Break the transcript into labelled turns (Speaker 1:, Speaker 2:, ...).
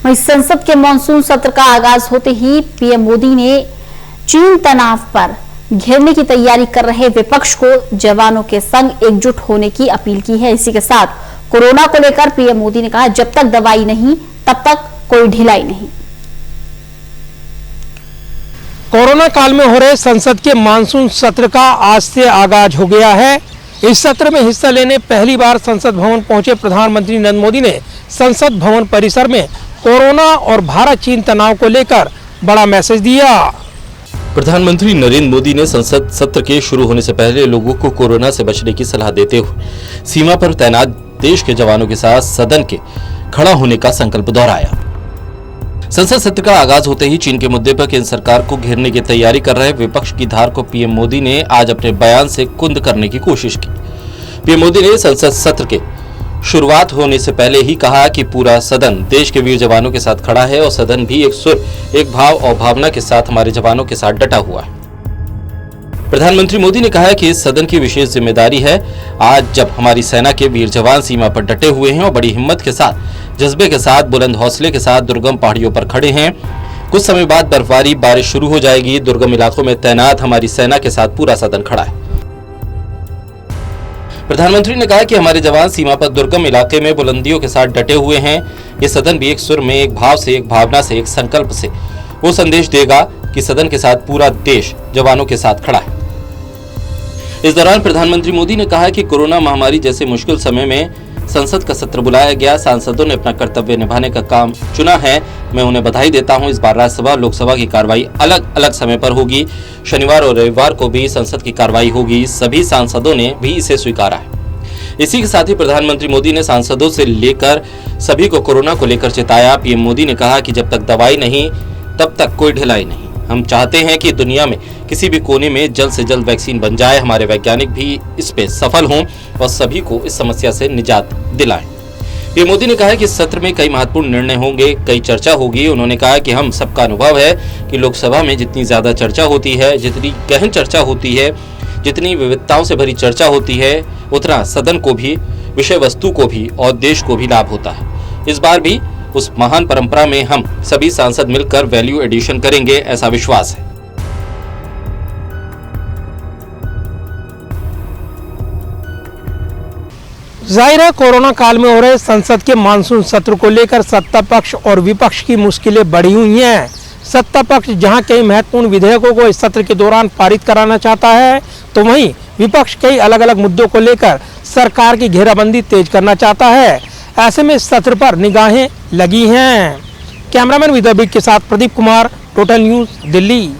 Speaker 1: वहीं संसद के मानसून सत्र का आगाज होते ही पीएम मोदी ने चीन तनाव पर घेरने की तैयारी कर रहे विपक्ष को जवानों के संग एकजुट होने की अपील की है। इसी के साथ कोरोना को लेकर पीएम मोदी ने कहा, जब तक दवाई नहीं तब तक कोई ढिलाई नहीं।
Speaker 2: कोरोना काल में हो रहे संसद के मानसून सत्र का आज से आगाज हो गया है। इस सत्र में हिस्सा लेने पहली बार संसद भवन पहुंचे प्रधानमंत्री नरेंद्र मोदी ने संसद भवन परिसर में कोरोना और भारत चीन तनाव को लेकर बड़ा मैसेज दिया।
Speaker 3: प्रधानमंत्री नरेंद्र मोदी ने संसद सत्र के शुरू होने से पहले लोगों को कोरोना से बचने की सलाह देते हुए सीमा पर तैनात देश के जवानों के साथ सदन के खड़ा होने का संकल्प दोहराया। संसद सत्र का आगाज होते ही चीन के मुद्दे पर केंद्र सरकार को घेरने की तैयारी कर रहे विपक्ष की धार को पीएम मोदी ने आज अपने बयान से कुंद करने की कोशिश की। पीएम मोदी ने संसद सत्र के शुरुआत होने से पहले ही कहा कि पूरा सदन देश के वीर जवानों के साथ खड़ा है और सदन भी एक सुर, एक भाव और भावना के साथ हमारे जवानों के साथ डटा हुआ है। प्रधानमंत्री मोदी ने कहा कि इस सदन की विशेष जिम्मेदारी है आज जब हमारी सेना के वीर जवान सीमा पर डटे हुए हैं और बड़ी हिम्मत के साथ, जज्बे के साथ, बुलंद हौसले के साथ दुर्गम पहाड़ियों पर खड़े हैं। कुछ समय बाद बर्फबारी, बारिश शुरू हो जाएगी। दुर्गम इलाकों में तैनात हमारी सेना के साथ पूरा सदन खड़ा है। प्रधानमंत्री ने कहा कि हमारे जवान सीमा पर दुर्गम इलाके में बुलंदियों के साथ डटे हुए हैं। ये सदन भी एक सुर में, एक भाव से, एक भावना से, एक संकल्प से वो संदेश देगा कि सदन के साथ पूरा देश जवानों के साथ खड़ा है। इस दौरान प्रधानमंत्री मोदी ने कहा कि कोरोना महामारी जैसे मुश्किल समय में संसद का सत्र बुलाया गया। सांसदों ने अपना कर्तव्य निभाने का काम चुना है। मैं उन्हें बधाई देता हूं। इस बार राज्यसभा और लोकसभा की कार्रवाई अलग अलग समय पर होगी। शनिवार और रविवार को भी संसद की कार्रवाई होगी। सभी सांसदों ने भी इसे स्वीकारा है। इसी के साथ ही प्रधानमंत्री मोदी ने सांसदों से लेकर सभी को कोरोना को लेकर चेताया। पीएम मोदी ने कहा कि जब तक दवाई नहीं तब तक कोई ढिलाई नहीं। हम चाहते हैं कि दुनिया में किसी भी कोने में जल्द से जल्द वैक्सीन बन जाए। हमारे वैज्ञानिक भी इस पे सफल हों और सभी को इस समस्या से निजात दिलाएं। पीएम मोदी ने कहा कि इस सत्र में कई महत्वपूर्ण निर्णय होंगे, कई चर्चा होगी। उन्होंने कहा कि हम सबका अनुभव है कि लोकसभा में जितनी ज्यादा चर्चा होती है, जितनी गहन चर्चा होती है, जितनी विविधताओं से भरी चर्चा होती है, उतना सदन को भी, विषय वस्तु को भी और देश को भी लाभ होता है। इस बार भी उस महान परंपरा में हम सभी सांसद मिलकर वैल्यू एडिशन करेंगे, ऐसा विश्वास है।
Speaker 2: जाहिर है कोरोना काल में हो रहे संसद के मानसून सत्र को लेकर सत्ता पक्ष और विपक्ष की मुश्किलें बढ़ी हुई हैं। सत्ता पक्ष जहां कई महत्वपूर्ण विधेयकों को इस सत्र के दौरान पारित कराना चाहता है, तो वहीं विपक्ष कई अलग अलग मुद्दों को लेकर सरकार की घेराबंदी तेज करना चाहता है। ऐसे में इस सत्र पर निगाहें लगी हैं। कैमरामैन विद्यापीठ के साथ प्रदीप कुमार, टोटल न्यूज़, दिल्ली।